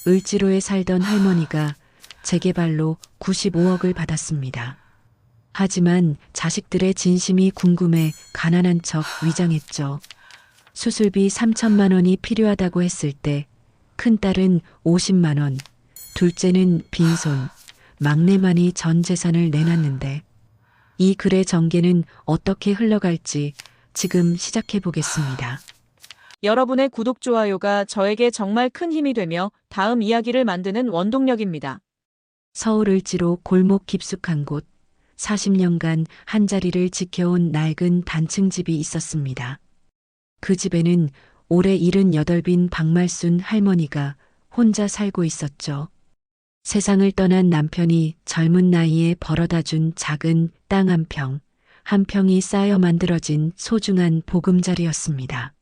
을지로에 살던 할머니가 재개발로 95억을 받았습니다. 하지만 자식들의 진심이 궁금해 가난한 척 위장했죠. 수술비 3천만 원이 필요하다고 했을 때 큰딸은 50만 원, 둘째는 빈손, 막내만이 전 재산을 내놨는데 이 글의 전개는 어떻게 흘러갈지 지금 시작해 보겠습니다. 여러분의 구독, 좋아요가 저에게 정말 큰 힘이 되며 다음 이야기를 만드는 원동력입니다. 서울 을지로 골목 깊숙한 곳, 40년간 한자리를 지켜온 낡은 단층 집이 있었습니다. 그 집에는 올해 78빈 박말순 할머니가 혼자 살고 있었죠. 세상을 떠난 남편이 젊은 나이에 벌어다 준 작은 땅 한 평, 한 평이 쌓여 만들어진 소중한 보금자리였습니다.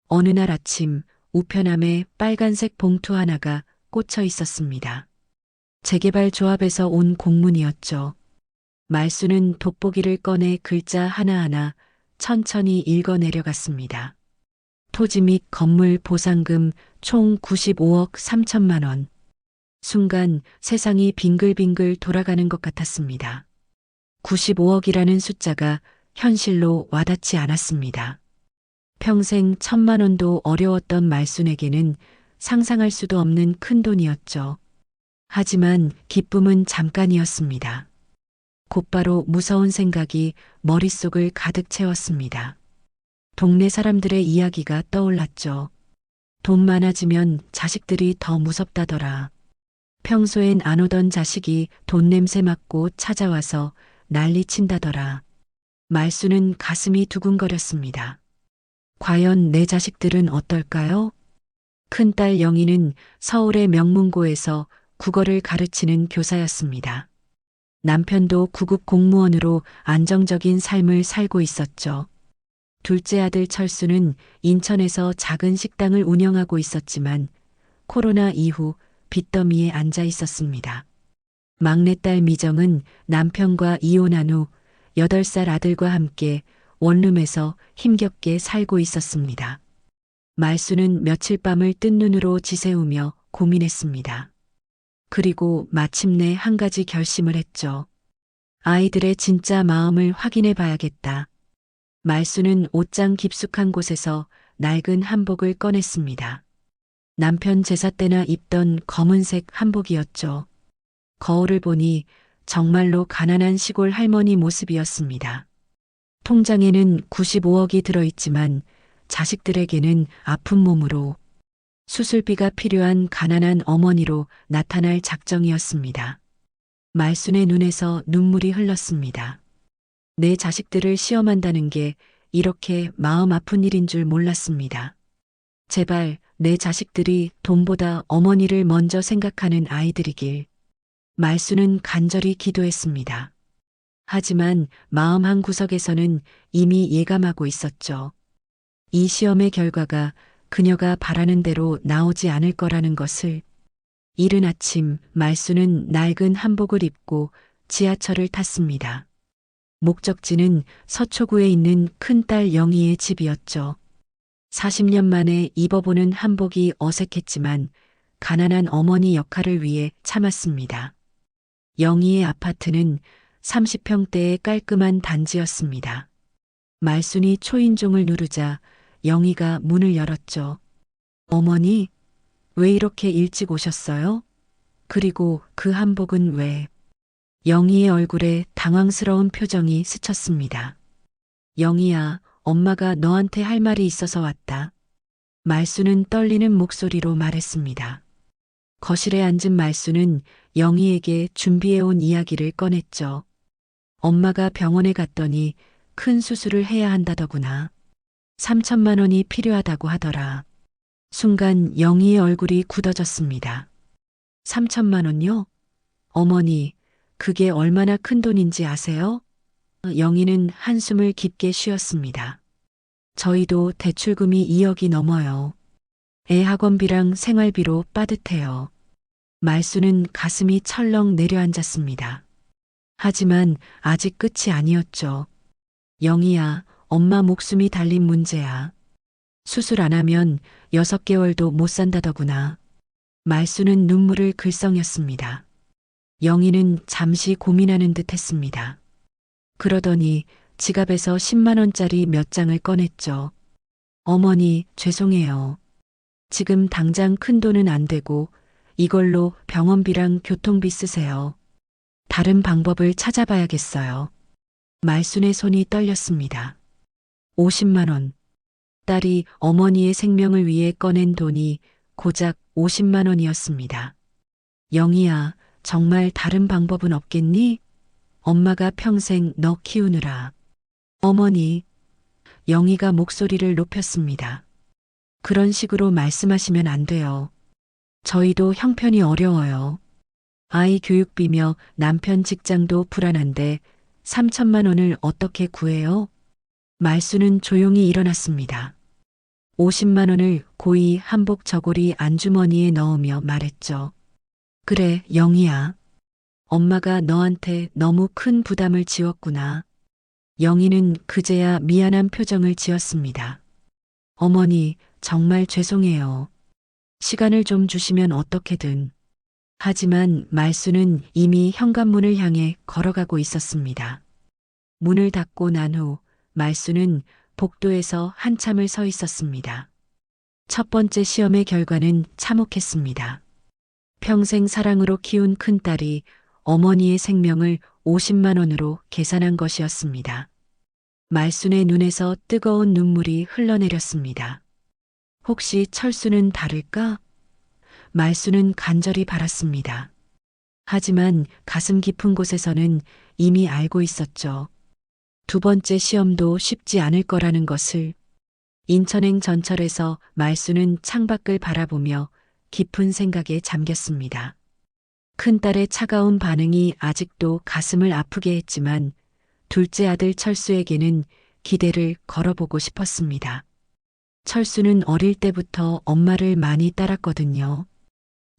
어느 날 아침 우편함에 빨간색 봉투 하나가 꽂혀 있었습니다. 재개발 조합에서 온 공문이었죠. 말수는 돋보기를 꺼내 글자 하나하나 천천히 읽어 내려갔습니다. 토지 및 건물 보상금 총 95억 3천만 원. 순간 세상이 빙글빙글 돌아가는 것 같았습니다. 95억이라는 숫자가 현실로 와닿지 않았습니다. 평생 1,000만 원도 어려웠던 말순에게는 상상할 수도 없는 큰 돈이었죠. 하지만 기쁨은 잠깐이었습니다. 곧바로 무서운 생각이 머릿속을 가득 채웠습니다. 동네 사람들의 이야기가 떠올랐죠. 돈 많아지면 자식들이 더 무섭다더라. 평소엔 안 오던 자식이 돈 냄새 맡고 찾아와서 난리 친다더라. 말수는 가슴이 두근거렸습니다. 과연 내 자식들은 어떨까요? 큰딸 영희는 서울의 명문고에서 국어를 가르치는 교사였습니다. 남편도 구급 공무원으로 안정적인 삶을 살고 있었죠. 둘째 아들 철수는 인천에서 작은 식당을 운영하고 있었지만 코로나 이후 빚더미에 앉아 있었습니다. 막내딸 미정은 남편과 이혼한 후 8살 아들과 함께 원룸에서 힘겹게 살고 있었습니다. 말수는 며칠 밤을 뜬 눈으로 지새우며 고민했습니다. 그리고 마침내 한 가지 결심을 했죠. 아이들의 진짜 마음을 확인해 봐야겠다. 말수는 옷장 깊숙한 곳에서 낡은 한복을 꺼냈습니다. 남편 제사 때나 입던 검은색 한복이었죠. 거울을 보니 정말로 가난한 시골 할머니 모습이었습니다. 통장에는 95억이 들어있지만 자식들에게는 아픈 몸으로 수술비가 필요한 가난한 어머니로 나타날 작정이었습니다. 말순의 눈에서 눈물이 흘렀습니다. 내 자식들을 시험한다는 게 이렇게 마음 아픈 일인 줄 몰랐습니다. 제발 내 자식들이 돈보다 어머니를 먼저 생각하는 아이들이길. 말수는 간절히 기도했습니다. 하지만 마음 한 구석에서는 이미 예감하고 있었죠. 이 시험의 결과가 그녀가 바라는 대로 나오지 않을 거라는 것을. 이른 아침 말수는 낡은 한복을 입고 지하철을 탔습니다. 목적지는 서초구에 있는 큰딸 영희의 집이었죠. 40년 만에 입어보는 한복이 어색했지만 가난한 어머니 역할을 위해 참았습니다. 영희의 아파트는 30평대의 깔끔한 단지였습니다. 말순이 초인종을 누르자 영희가 문을 열었죠. 어머니, 왜 이렇게 일찍 오셨어요? 그리고 그 한복은 왜? 영희의 얼굴에 당황스러운 표정이 스쳤습니다. 영희야, 엄마가 너한테 할 말이 있어서 왔다. 말수는 떨리는 목소리로 말했습니다. 거실에 앉은 말수는 영희에게 준비해온 이야기를 꺼냈죠. 엄마가 병원에 갔더니 큰 수술을 해야 한다더구나. 3천만 원이 필요하다고 하더라. 순간 영희의 얼굴이 굳어졌습니다. 3천만 원요? 어머니, 그게 얼마나 큰 돈인지 아세요? 영희는 한숨을 깊게 쉬었습니다. 저희도 대출금이 2억이 넘어요. 애 학원비랑 생활비로 빠듯해요. 말수는 가슴이 철렁 내려앉았습니다. 하지만 아직 끝이 아니었죠. 영희야, 엄마 목숨이 달린 문제야. 수술 안 하면 6개월도 못 산다더구나. 말수는 눈물을 글썽였습니다. 영희는 잠시 고민하는 듯 했습니다. 그러더니 지갑에서 10만 원짜리 몇 장을 꺼냈죠. 어머니, 죄송해요. 지금 당장 큰 돈은 안 되고 이걸로 병원비랑 교통비 쓰세요. 다른 방법을 찾아봐야겠어요. 말순의 손이 떨렸습니다. 50만 원. 딸이 어머니의 생명을 위해 꺼낸 돈이 고작 50만 원이었습니다. 영희야, 정말 다른 방법은 없겠니? 엄마가 평생 너 키우느라. 어머니, 영희가 목소리를 높였습니다. 그런 식으로 말씀하시면 안 돼요. 저희도 형편이 어려워요. 아이 교육비며 남편 직장도 불안한데 3천만 원을 어떻게 구해요? 말수는 조용히 일어났습니다. 50만 원을 고이 한복 저고리 안주머니에 넣으며 말했죠. 그래, 영희야. 엄마가 너한테 너무 큰 부담을 지웠구나. 영희는 그제야 미안한 표정을 지었습니다. 어머니, 정말 죄송해요. 시간을 좀 주시면 어떻게든. 하지만 말수는 이미 현관문을 향해 걸어가고 있었습니다. 문을 닫고 난 후 말수는 복도에서 한참을 서 있었습니다. 첫 번째 시험의 결과는 참혹했습니다. 평생 사랑으로 키운 큰딸이 어머니의 생명을 50만 원으로 계산한 것이었습니다. 말순의 눈에서 뜨거운 눈물이 흘러내렸습니다. 혹시 철수는 다를까? 말수는 간절히 바랐습니다. 하지만 가슴 깊은 곳에서는 이미 알고 있었죠. 두 번째 시험도 쉽지 않을 거라는 것을. 인천행 전철에서 말수는 창밖을 바라보며 깊은 생각에 잠겼습니다. 큰딸의 차가운 반응이 아직도 가슴을 아프게 했지만 둘째 아들 철수에게는 기대를 걸어보고 싶었습니다. 철수는 어릴 때부터 엄마를 많이 따랐거든요.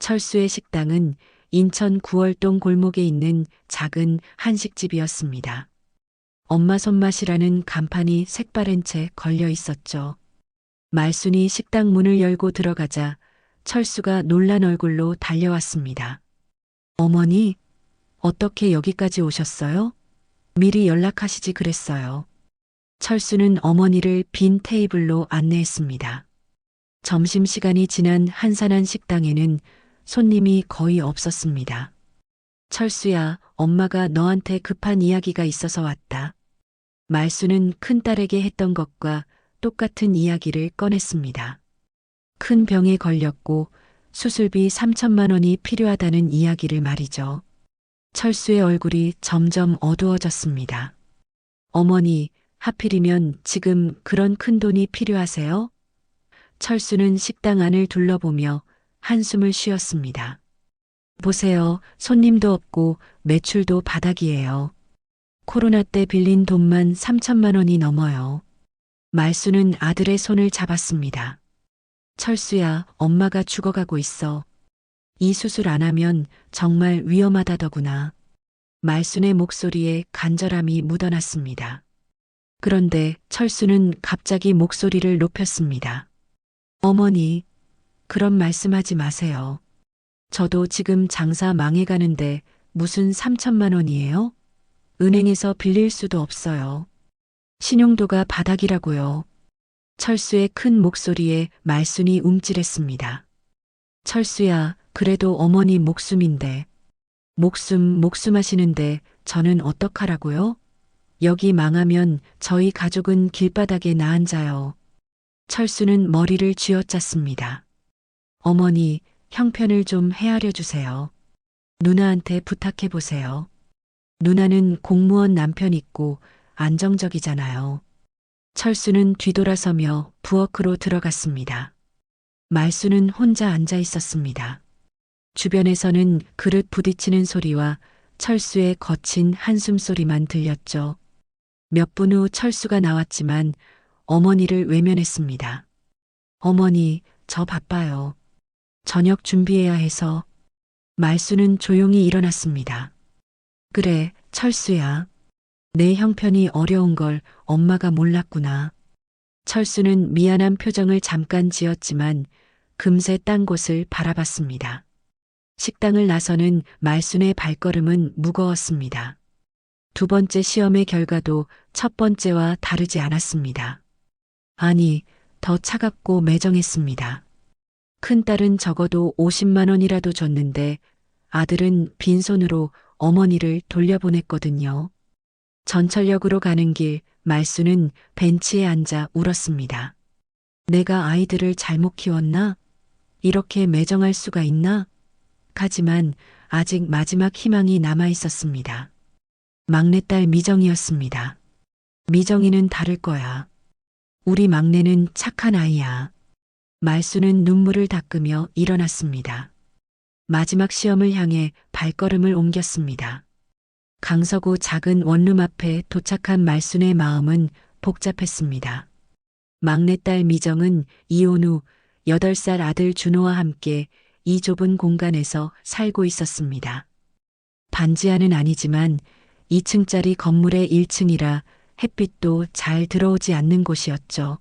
철수의 식당은 인천 구월동 골목에 있는 작은 한식집이었습니다. 엄마 손맛이라는 간판이 색바랜 채 걸려 있었죠. 말순이 식당 문을 열고 들어가자 철수가 놀란 얼굴로 달려왔습니다. 어머니, 어떻게 여기까지 오셨어요? 미리 연락하시지 그랬어요. 철수는 어머니를 빈 테이블로 안내했습니다. 점심시간이 지난 한산한 식당에는 손님이 거의 없었습니다. 철수야, 엄마가 너한테 급한 이야기가 있어서 왔다. 말수는 큰딸에게 했던 것과 똑같은 이야기를 꺼냈습니다. 큰 병에 걸렸고 수술비 3천만 원이 필요하다는 이야기를 말이죠. 철수의 얼굴이 점점 어두워졌습니다. 어머니, 하필이면 지금 그런 큰 돈이 필요하세요? 철수는 식당 안을 둘러보며 한숨을 쉬었습니다. 보세요, 손님도 없고 매출도 바닥이에요. 코로나 때 빌린 돈만 3천만 원이 넘어요. 말수는 아들의 손을 잡았습니다. 철수야, 엄마가 죽어가고 있어. 이 수술 안 하면 정말 위험하다더구나. 말순의 목소리에 간절함이 묻어났습니다. 그런데 철수는 갑자기 목소리를 높였습니다. 어머니, 그런 말씀하지 마세요. 저도 지금 장사 망해가는데 무슨 3천만 원이에요? 은행에서 빌릴 수도 없어요. 신용도가 바닥이라고요. 철수의 큰 목소리에 말순이 움찔했습니다. 철수야, 그래도 어머니 목숨인데. 목숨 하시는데 저는 어떡하라고요? 여기 망하면 저희 가족은 길바닥에 나앉아요. 철수는 머리를 쥐어짰습니다. 어머니, 형편을 좀 헤아려 주세요. 누나한테 부탁해 보세요. 누나는 공무원 남편 있고 안정적이잖아요. 철수는 뒤돌아서며 부엌으로 들어갔습니다. 말수는 혼자 앉아 있었습니다. 주변에서는 그릇 부딪히는 소리와 철수의 거친 한숨 소리만 들렸죠. 몇 분 후 철수가 나왔지만 어머니를 외면했습니다. 어머니, 저 바빠요. 저녁 준비해야 해서. 말수는 조용히 일어났습니다. 그래, 철수야. 내 형편이 어려운 걸 엄마가 몰랐구나. 철수는 미안한 표정을 잠깐 지었지만 금세 딴 곳을 바라봤습니다. 식당을 나서는 말순의 발걸음은 무거웠습니다. 두 번째 시험의 결과도 첫 번째와 다르지 않았습니다. 아니, 더 차갑고 매정했습니다. 큰딸은 적어도 50만 원이라도 줬는데 아들은 빈손으로 어머니를 돌려보냈거든요. 전철역으로 가는 길 말순은 벤치에 앉아 울었습니다. 내가 아이들을 잘못 키웠나? 이렇게 매정할 수가 있나? 하지만 아직 마지막 희망이 남아 있었습니다. 막내딸 미정이었습니다. 미정이는 다를 거야. 우리 막내는 착한 아이야. 말순은 눈물을 닦으며 일어났습니다. 마지막 시험을 향해 발걸음을 옮겼습니다. 강서구 작은 원룸 앞에 도착한 말순의 마음은 복잡했습니다. 막내딸 미정은 이혼 후 8살 아들 준호와 함께 이 좁은 공간에서 살고 있었습니다. 반지하는 아니지만 2층짜리 건물의 1층이라 햇빛도 잘 들어오지 않는 곳이었죠.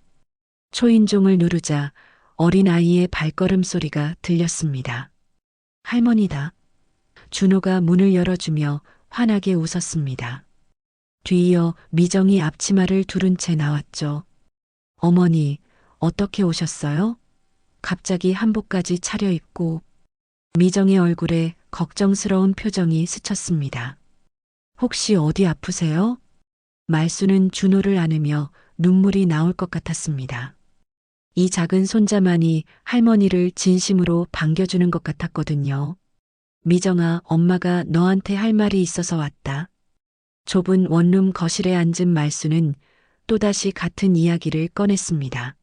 초인종을 누르자 어린아이의 발걸음 소리가 들렸습니다. 할머니다. 준호가 문을 열어주며 환하게 웃었습니다. 뒤이어 미정이 앞치마를 두른 채 나왔죠. 어머니, 어떻게 오셨어요? 갑자기 한복까지 차려입고 미정의 얼굴에 걱정스러운 표정이 스쳤습니다. 혹시 어디 아프세요? 말순은 준호를 안으며 눈물이 나올 것 같았습니다. 이 작은 손자만이 할머니를 진심으로 반겨주는 것 같았거든요. 미정아, 엄마가 너한테 할 말이 있어서 왔다. 좁은 원룸 거실에 앉은 말순은 또다시 같은 이야기를 꺼냈습니다.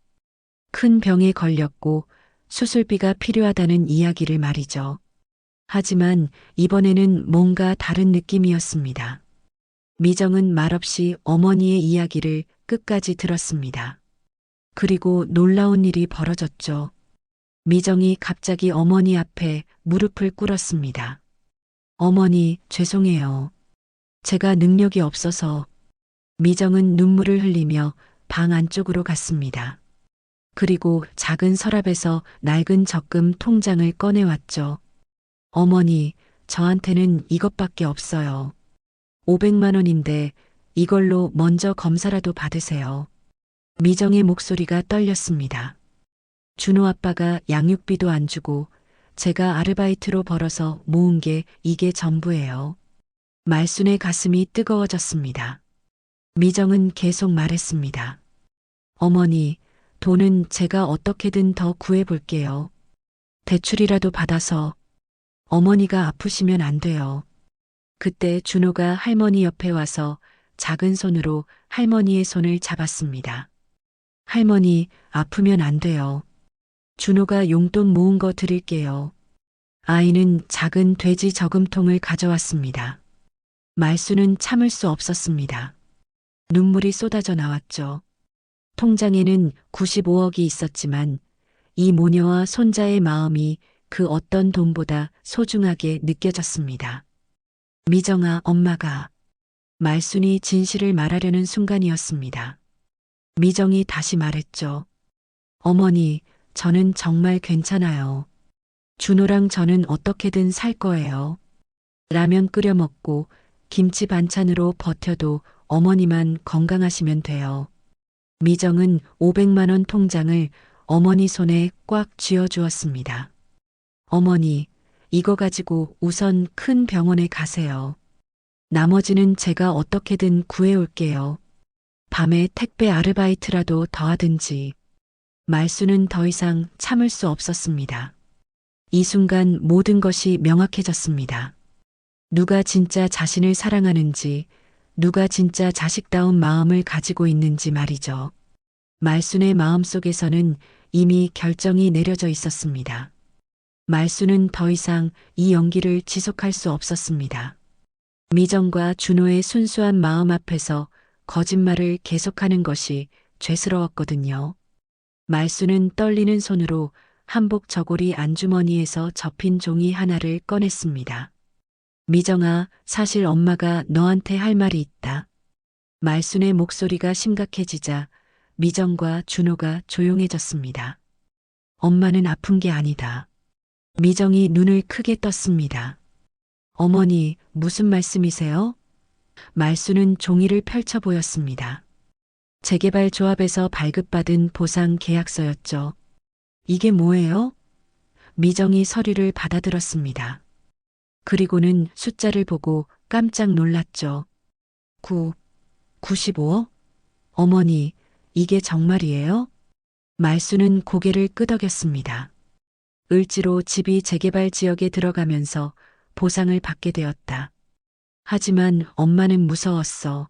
큰 병에 걸렸고 수술비가 필요하다는 이야기를 말이죠. 하지만 이번에는 뭔가 다른 느낌이었습니다. 미정은 말없이 어머니의 이야기를 끝까지 들었습니다. 그리고 놀라운 일이 벌어졌죠. 미정이 갑자기 어머니 앞에 무릎을 꿇었습니다. 어머니, 죄송해요. 제가 능력이 없어서. 미정은 눈물을 흘리며 방 안쪽으로 갔습니다. 그리고 작은 서랍에서 낡은 적금 통장을 꺼내왔죠. 어머니, 저한테는 이것밖에 없어요. 500만 원인데 이걸로 먼저 검사라도 받으세요. 미정의 목소리가 떨렸습니다. 준호 아빠가 양육비도 안 주고 제가 아르바이트로 벌어서 모은 게 이게 전부예요. 말순의 가슴이 뜨거워졌습니다. 미정은 계속 말했습니다. 어머니, 돈은 제가 어떻게든 더 구해볼게요. 대출이라도 받아서. 어머니가 아프시면 안 돼요. 그때 준호가 할머니 옆에 와서 작은 손으로 할머니의 손을 잡았습니다. 할머니, 아프면 안 돼요. 준호가 용돈 모은 거 드릴게요. 아이는 작은 돼지 저금통을 가져왔습니다. 말순은 참을 수 없었습니다. 눈물이 쏟아져 나왔죠. 통장에는 95억이 있었지만 이 모녀와 손자의 마음이 그 어떤 돈보다 소중하게 느껴졌습니다. 미정아, 엄마가. 말순이 진실을 말하려는 순간이었습니다. 미정이 다시 말했죠. 어머니, 저는 정말 괜찮아요. 준호랑 저는 어떻게든 살 거예요. 라면 끓여 먹고 김치 반찬으로 버텨도 어머니만 건강하시면 돼요. 미정은 500만 원 통장을 어머니 손에 꽉 쥐어주었습니다. 어머니, 이거 가지고 우선 큰 병원에 가세요. 나머지는 제가 어떻게든 구해올게요. 밤에 택배 아르바이트라도 더 하든지. 말순은 더 이상 참을 수 없었습니다. 이 순간 모든 것이 명확해졌습니다. 누가 진짜 자신을 사랑하는지, 누가 진짜 자식다운 마음을 가지고 있는지 말이죠. 말순의 마음속에서는 이미 결정이 내려져 있었습니다. 말순은 더 이상 이 연기를 지속할 수 없었습니다. 미정과 준호의 순수한 마음 앞에서 거짓말을 계속하는 것이 죄스러웠거든요. 말순은 떨리는 손으로 한복 저고리 안주머니에서 접힌 종이 하나를 꺼냈습니다. 미정아, 사실 엄마가 너한테 할 말이 있다. 말순의 목소리가 심각해지자 미정과 준호가 조용해졌습니다. 엄마는 아픈 게 아니다. 미정이 눈을 크게 떴습니다. 어머니, 무슨 말씀이세요? 말수는 종이를 펼쳐 보였습니다. 재개발 조합에서 발급받은 보상 계약서였죠. 이게 뭐예요? 미정이 서류를 받아들었습니다. 그리고는 숫자를 보고 깜짝 놀랐죠. 95억? 어머니, 이게 정말이에요? 말수는 고개를 끄덕였습니다. 을지로 집이 재개발 지역에 들어가면서 보상을 받게 되었다. 하지만 엄마는 무서웠어.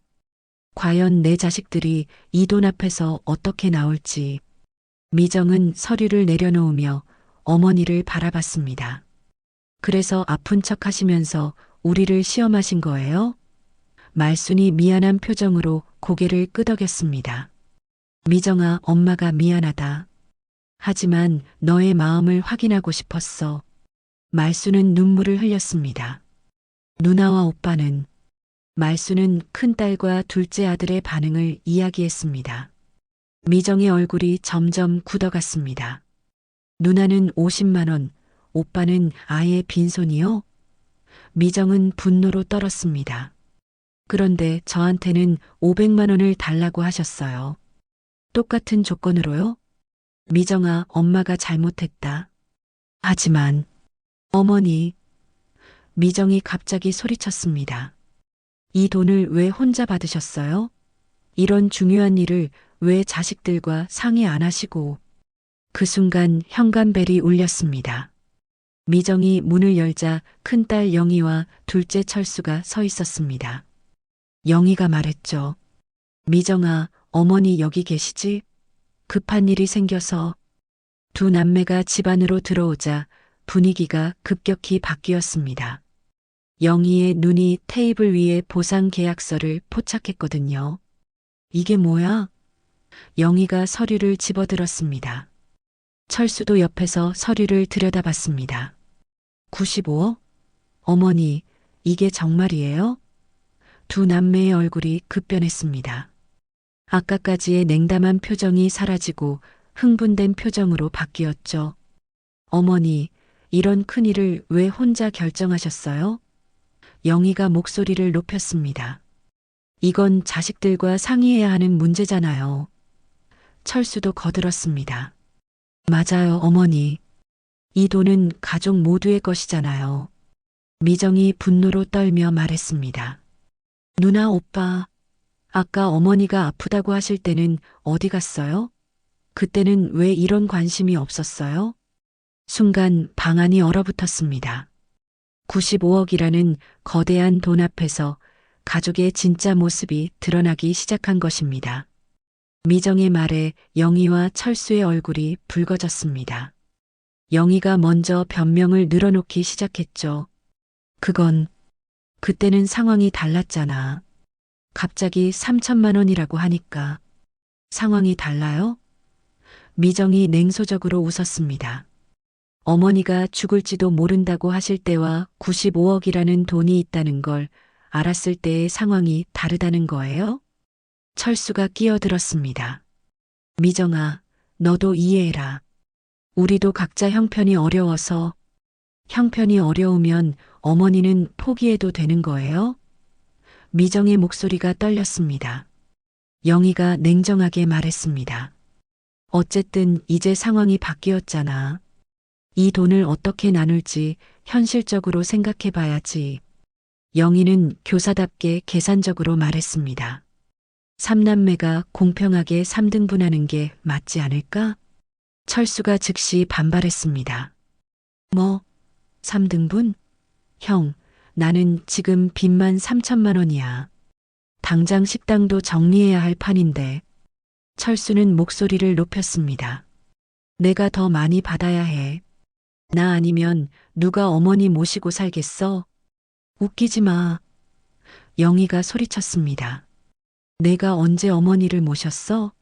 과연 내 자식들이 이 돈 앞에서 어떻게 나올지. 미정은 서류를 내려놓으며 어머니를 바라봤습니다. 그래서 아픈 척 하시면서 우리를 시험하신 거예요? 말순이 미안한 표정으로 고개를 끄덕였습니다. 미정아, 엄마가 미안하다. 하지만 너의 마음을 확인하고 싶었어. 말수는 눈물을 흘렸습니다. 누나와 오빠는, 말수는 큰딸과 둘째 아들의 반응을 이야기했습니다. 미정의 얼굴이 점점 굳어갔습니다. 누나는 50만 원, 오빠는 아예 빈손이요? 미정은 분노로 떨었습니다. 그런데 저한테는 500만 원을 달라고 하셨어요. 똑같은 조건으로요? 미정아, 엄마가 잘못했다. 하지만, 어머니, 미정이 갑자기 소리쳤습니다. 이 돈을 왜 혼자 받으셨어요? 이런 중요한 일을 왜 자식들과 상의 안 하시고. 그 순간 현관벨이 울렸습니다. 미정이 문을 열자 큰딸 영희와 둘째 철수가 서 있었습니다. 영희가 말했죠. 미정아, 어머니 여기 계시지? 급한 일이 생겨서. 두 남매가 집 안으로 들어오자 분위기가 급격히 바뀌었습니다. 영희의 눈이 테이블 위에 보상 계약서를 포착했거든요. 이게 뭐야? 영희가 서류를 집어들었습니다. 철수도 옆에서 서류를 들여다봤습니다. 95억? 어머니, 이게 정말이에요? 두 남매의 얼굴이 급변했습니다. 아까까지의 냉담한 표정이 사라지고 흥분된 표정으로 바뀌었죠. 어머니, 이런 큰일을 왜 혼자 결정하셨어요? 영희가 목소리를 높였습니다. 이건 자식들과 상의해야 하는 문제잖아요. 철수도 거들었습니다. 맞아요, 어머니. 이 돈은 가족 모두의 것이잖아요. 미정이 분노로 떨며 말했습니다. 누나, 오빠, 아까 어머니가 아프다고 하실 때는 어디 갔어요? 그때는 왜 이런 관심이 없었어요? 순간 방안이 얼어붙었습니다. 95억이라는 거대한 돈 앞에서 가족의 진짜 모습이 드러나기 시작한 것입니다. 미정의 말에 영희와 철수의 얼굴이 붉어졌습니다. 영희가 먼저 변명을 늘어놓기 시작했죠. 그때는 상황이 달랐잖아. 갑자기 3천만 원이라고 하니까. 상황이 달라요? 미정이 냉소적으로 웃었습니다. 어머니가 죽을지도 모른다고 하실 때와 95억이라는 돈이 있다는 걸 알았을 때의 상황이 다르다는 거예요? 철수가 끼어들었습니다. 미정아, 너도 이해해라. 우리도 각자 형편이 어려워서. 형편이 어려우면 어머니는 포기해도 되는 거예요? 미정의 목소리가 떨렸습니다. 영희가 냉정하게 말했습니다. 어쨌든 이제 상황이 바뀌었잖아. 이 돈을 어떻게 나눌지 현실적으로 생각해 봐야지. 영희는 교사답게 계산적으로 말했습니다. 삼남매가 공평하게 3등분하는 게 맞지 않을까? 철수가 즉시 반발했습니다. 뭐, 3등분? 형, 나는 지금 빚만 3천만 원이야. 당장 식당도 정리해야 할 판인데. 철수는 목소리를 높였습니다. 내가 더 많이 받아야 해. 나 아니면 누가 어머니 모시고 살겠어? 웃기지 마. 영희가 소리쳤습니다. 내가 언제 어머니를 모셨어?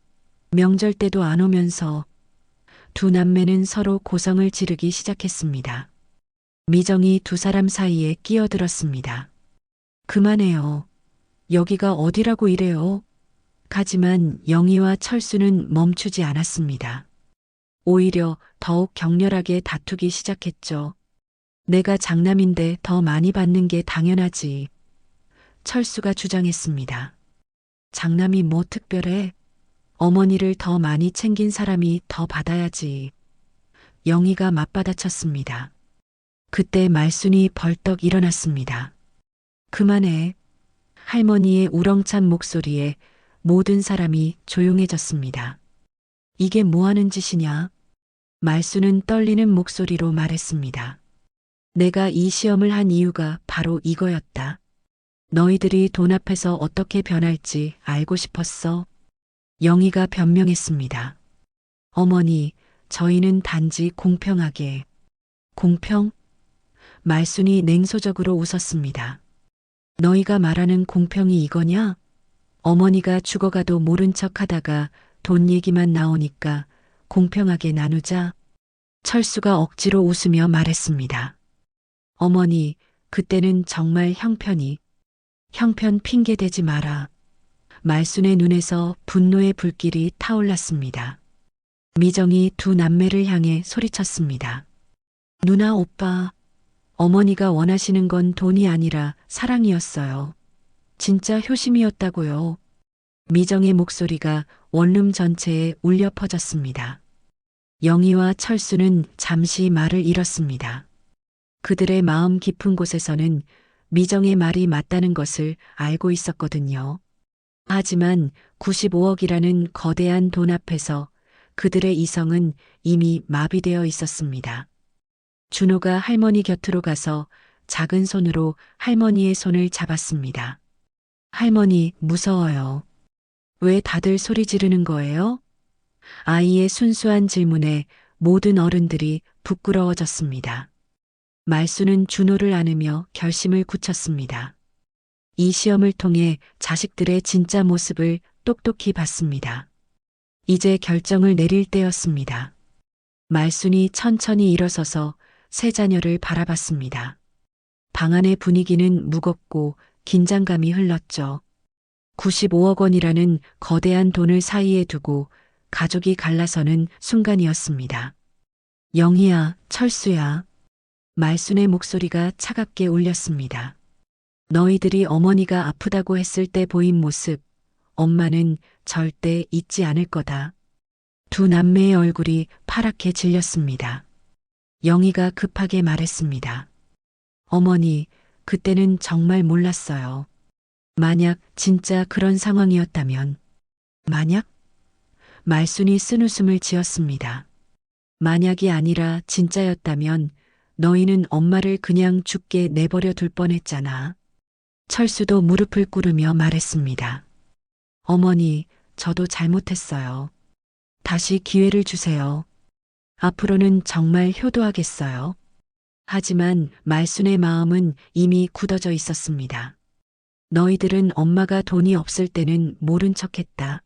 명절 때도 안 오면서. 두 남매는 서로 고성을 지르기 시작했습니다. 미정이 두 사람 사이에 끼어들었습니다. 그만해요. 여기가 어디라고 이래요? 하지만 영희와 철수는 멈추지 않았습니다. 오히려 더욱 격렬하게 다투기 시작했죠. 내가 장남인데 더 많이 받는 게 당연하지. 철수가 주장했습니다. 장남이 뭐 특별해? 어머니를 더 많이 챙긴 사람이 더 받아야지. 영희가 맞받아쳤습니다. 그때 말순이 벌떡 일어났습니다. 그만해. 할머니의 우렁찬 목소리에 모든 사람이 조용해졌습니다. 이게 뭐 하는 짓이냐? 말순은 떨리는 목소리로 말했습니다. 내가 이 시험을 한 이유가 바로 이거였다. 너희들이 돈 앞에서 어떻게 변할지 알고 싶었어. 영희가 변명했습니다. 어머니, 저희는 단지 공평하게. 공평? 말순이 냉소적으로 웃었습니다. 너희가 말하는 공평이 이거냐? 어머니가 죽어가도 모른 척 하다가 돈 얘기만 나오니까 공평하게 나누자. 철수가 억지로 웃으며 말했습니다. 어머니, 그때는 정말 형편 핑계 대지 마라. 말순의 눈에서 분노의 불길이 타올랐습니다. 미정이 두 남매를 향해 소리쳤습니다. 누나, 오빠, 어머니가 원하시는 건 돈이 아니라 사랑이었어요. 진짜 효심이었다고요. 미정의 목소리가 원룸 전체에 울려 퍼졌습니다. 영희와 철수는 잠시 말을 잃었습니다. 그들의 마음 깊은 곳에서는 미정의 말이 맞다는 것을 알고 있었거든요. 하지만 95억이라는 거대한 돈 앞에서 그들의 이성은 이미 마비되어 있었습니다. 준호가 할머니 곁으로 가서 작은 손으로 할머니의 손을 잡았습니다. 할머니, 무서워요. 왜 다들 소리 지르는 거예요? 아이의 순수한 질문에 모든 어른들이 부끄러워졌습니다. 말수는 준호를 안으며 결심을 굳혔습니다. 이 시험을 통해 자식들의 진짜 모습을 똑똑히 봤습니다. 이제 결정을 내릴 때였습니다. 말순이 천천히 일어서서 세 자녀를 바라봤습니다. 방 안의 분위기는 무겁고 긴장감이 흘렀죠. 95억 원이라는 거대한 돈을 사이에 두고 가족이 갈라서는 순간이었습니다. 영희야, 철수야. 말순의 목소리가 차갑게 울렸습니다. 너희들이 어머니가 아프다고 했을 때 보인 모습, 엄마는 절대 잊지 않을 거다. 두 남매의 얼굴이 파랗게 질렸습니다. 영희가 급하게 말했습니다. 어머니, 그때는 정말 몰랐어요. 만약 진짜 그런 상황이었다면. 만약? 말순이 쓴웃음을 지었습니다. 만약이 아니라 진짜였다면 너희는 엄마를 그냥 죽게 내버려 둘 뻔했잖아. 철수도 무릎을 꿇으며 말했습니다. 어머니, 저도 잘못했어요. 다시 기회를 주세요. 앞으로는 정말 효도하겠어요. 하지만 말순의 마음은 이미 굳어져 있었습니다. 너희들은 엄마가 돈이 없을 때는 모른 척했다.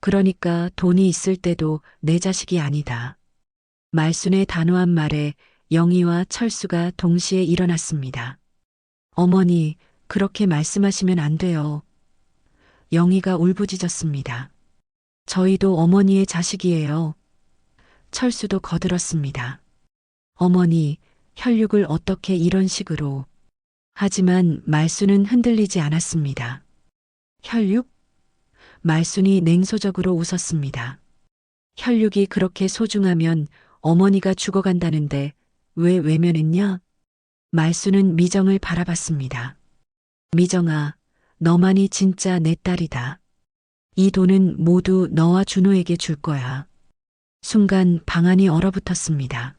그러니까 돈이 있을 때도 내 자식이 아니다. 말순의 단호한 말에 영희와 철수가 동시에 일어났습니다. 어머니, 그렇게 말씀하시면 안 돼요. 영희가 울부짖었습니다. 저희도 어머니의 자식이에요. 철수도 거들었습니다. 어머니, 혈육을 어떻게 이런 식으로. 하지만 말순은 흔들리지 않았습니다. 혈육? 말순이 냉소적으로 웃었습니다. 혈육이 그렇게 소중하면 어머니가 죽어간다는데 왜 외면했냐? 말순은 미정을 바라봤습니다. 미정아, 너만이 진짜 내 딸이다. 이 돈은 모두 너와 준호에게 줄 거야. 순간 방 안이 얼어붙었습니다.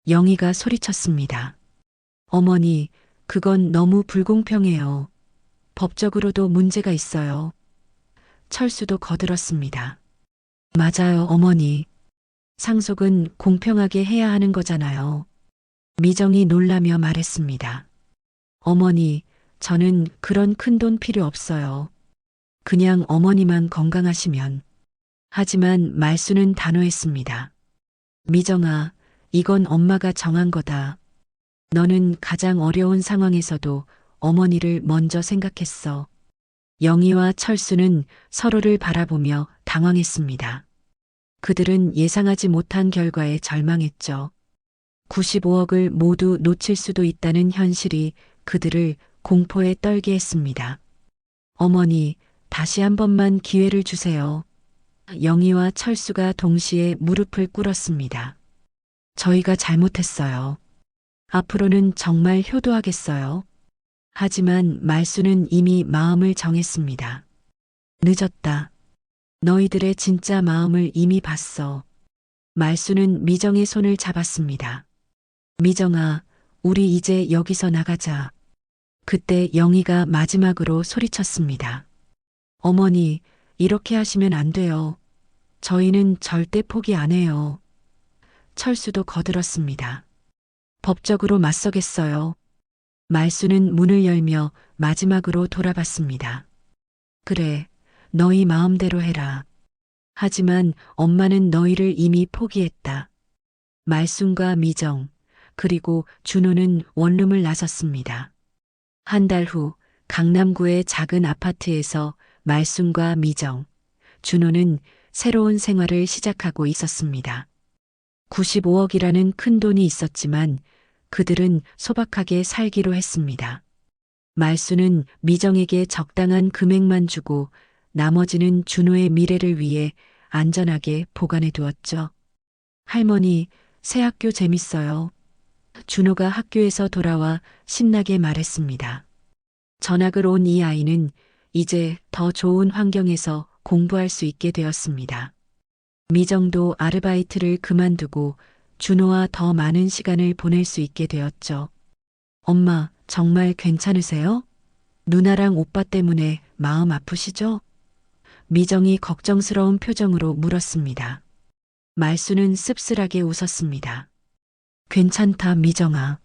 영희가 소리쳤습니다. 어머니, 그건 너무 불공평해요. 법적으로도 문제가 있어요. 철수도 거들었습니다. 맞아요, 어머니. 상속은 공평하게 해야 하는 거잖아요. 미정이 놀라며 말했습니다. 어머니, 저는 그런 큰 돈 필요 없어요. 그냥 어머니만 건강하시면. 하지만 말수는 단호했습니다. 미정아, 이건 엄마가 정한 거다. 너는 가장 어려운 상황에서도 어머니를 먼저 생각했어. 영희와 철수는 서로를 바라보며 당황했습니다. 그들은 예상하지 못한 결과에 절망했죠. 95억을 모두 놓칠 수도 있다는 현실이 그들을 공포에 떨게 했습니다. 어머니, 다시 한 번만 기회를 주세요. 영희와 철수가 동시에 무릎을 꿇었습니다. 저희가 잘못했어요. 앞으로는 정말 효도하겠어요. 하지만 말수는 이미 마음을 정했습니다. 늦었다. 너희들의 진짜 마음을 이미 봤어. 말수는 미정의 손을 잡았습니다. 미정아, 우리 이제 여기서 나가자. 그때 영희가 마지막으로 소리쳤습니다. 어머니, 이렇게 하시면 안 돼요. 저희는 절대 포기 안 해요. 철수도 거들었습니다. 법적으로 맞서겠어요. 말수는 문을 열며 마지막으로 돌아봤습니다. 그래, 너희 마음대로 해라. 하지만 엄마는 너희를 이미 포기했다. 말순과 미정, 그리고 준호는 원룸을 나섰습니다. 한 달 후 강남구의 작은 아파트에서 말순과 미정, 준호는 새로운 생활을 시작하고 있었습니다. 95억이라는 큰 돈이 있었지만 그들은 소박하게 살기로 했습니다. 말수는 미정에게 적당한 금액만 주고 나머지는 준호의 미래를 위해 안전하게 보관해 두었죠. 할머니, 새 학교 재밌어요. 준호가 학교에서 돌아와 신나게 말했습니다. 전학을 온 이 아이는 이제 더 좋은 환경에서 공부할 수 있게 되었습니다. 미정도 아르바이트를 그만두고 준호와 더 많은 시간을 보낼 수 있게 되었죠. 엄마, 정말 괜찮으세요? 누나랑 오빠 때문에 마음 아프시죠? 미정이 걱정스러운 표정으로 물었습니다. 말수는 씁쓸하게 웃었습니다. 괜찮다, 미정아.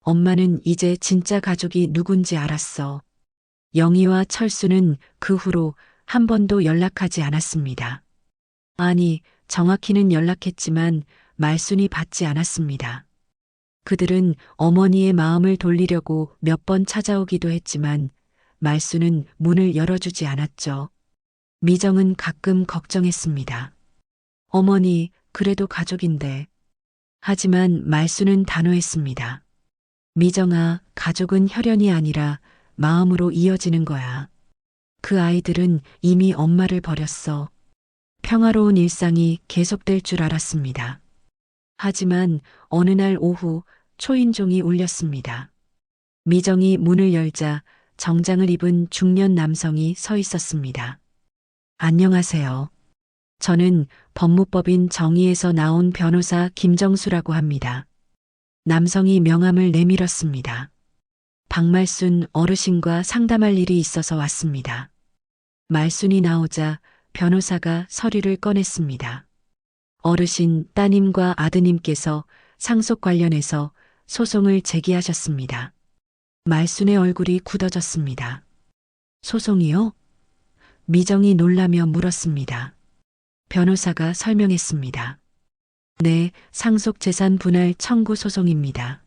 엄마는 이제 진짜 가족이 누군지 알았어. 영희와 철수는 그 후로 한 번도 연락하지 않았습니다. 아니, 정확히는 연락했지만 말순이 받지 않았습니다. 그들은 어머니의 마음을 돌리려고 몇 번 찾아오기도 했지만 말순은 문을 열어주지 않았죠. 미정은 가끔 걱정했습니다. 어머니, 그래도 가족인데. 하지만 말순은 단호했습니다. 미정아, 가족은 혈연이 아니라 마음으로 이어지는 거야. 그 아이들은 이미 엄마를 버렸어. 평화로운 일상이 계속될 줄 알았습니다. 하지만 어느 날 오후 초인종이 울렸습니다. 미정이 문을 열자 정장을 입은 중년 남성이 서 있었습니다. 안녕하세요. 저는 법무법인 정의에서 나온 변호사 김정수라고 합니다. 남성이 명함을 내밀었습니다. 박말순 어르신과 상담할 일이 있어서 왔습니다. 말순이 나오자 변호사가 서류를 꺼냈습니다. 어르신 따님과 아드님께서 상속 관련해서 소송을 제기하셨습니다. 말순의 얼굴이 굳어졌습니다. 소송이요? 미정이 놀라며 물었습니다. 변호사가 설명했습니다. 네, 상속 재산 분할 청구 소송입니다.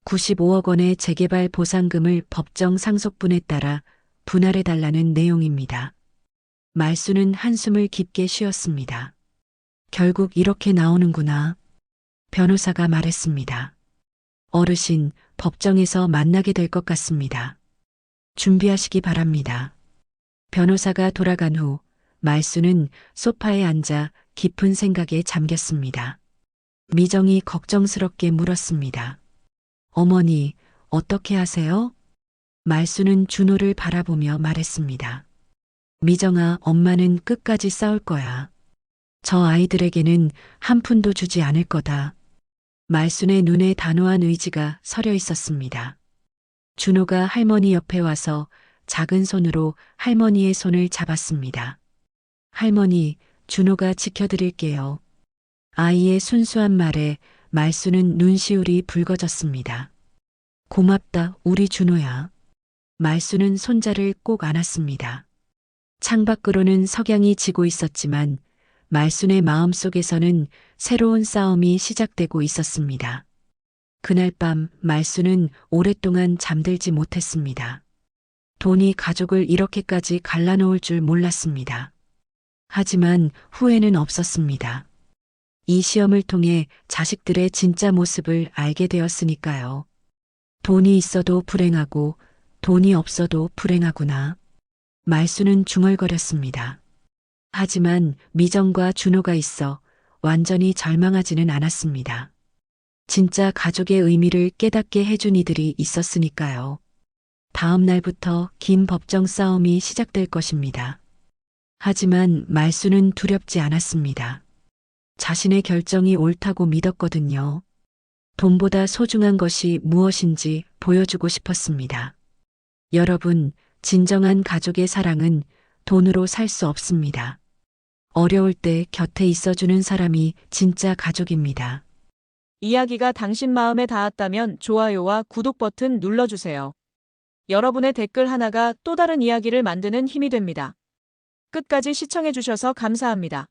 95억 원의 재개발 보상금을 법정 상속분에 따라 분할해달라는 내용입니다. 말수는 한숨을 깊게 쉬었습니다. 결국 이렇게 나오는구나. 변호사가 말했습니다. 어르신, 법정에서 만나게 될 것 같습니다. 준비하시기 바랍니다. 변호사가 돌아간 후 말수는 소파에 앉아 깊은 생각에 잠겼습니다. 미정이 걱정스럽게 물었습니다. 어머니, 어떻게 하세요? 말수는 준호를 바라보며 말했습니다. 미정아, 엄마는 끝까지 싸울 거야. 저 아이들에게는 한 푼도 주지 않을 거다. 말순의 눈에 단호한 의지가 서려 있었습니다. 준호가 할머니 옆에 와서 작은 손으로 할머니의 손을 잡았습니다. 할머니, 준호가 지켜드릴게요. 아이의 순수한 말에 말수는 눈시울이 붉어졌습니다. 고맙다, 우리 준호야. 말수는 손자를 꼭 안았습니다. 창밖으로는 석양이 지고 있었지만 말순의 마음속에서는 새로운 싸움이 시작되고 있었습니다. 그날 밤 말수는 오랫동안 잠들지 못했습니다. 돈이 가족을 이렇게까지 갈라놓을 줄 몰랐습니다. 하지만 후회는 없었습니다. 이 시험을 통해 자식들의 진짜 모습을 알게 되었으니까요. 돈이 있어도 불행하고 돈이 없어도 불행하구나. 말수는 중얼거렸습니다. 하지만 미정과 준호가 있어 완전히 절망하지는 않았습니다. 진짜 가족의 의미를 깨닫게 해준 이들이 있었으니까요. 다음 날부터 긴 법정 싸움이 시작될 것입니다. 하지만 말수는 두렵지 않았습니다. 자신의 결정이 옳다고 믿었거든요. 돈보다 소중한 것이 무엇인지 보여주고 싶었습니다. 여러분, 진정한 가족의 사랑은 돈으로 살 수 없습니다. 어려울 때 곁에 있어주는 사람이 진짜 가족입니다. 이야기가 당신 마음에 닿았다면 좋아요와 구독 버튼 눌러주세요. 여러분의 댓글 하나가 또 다른 이야기를 만드는 힘이 됩니다. 끝까지 시청해주셔서 감사합니다.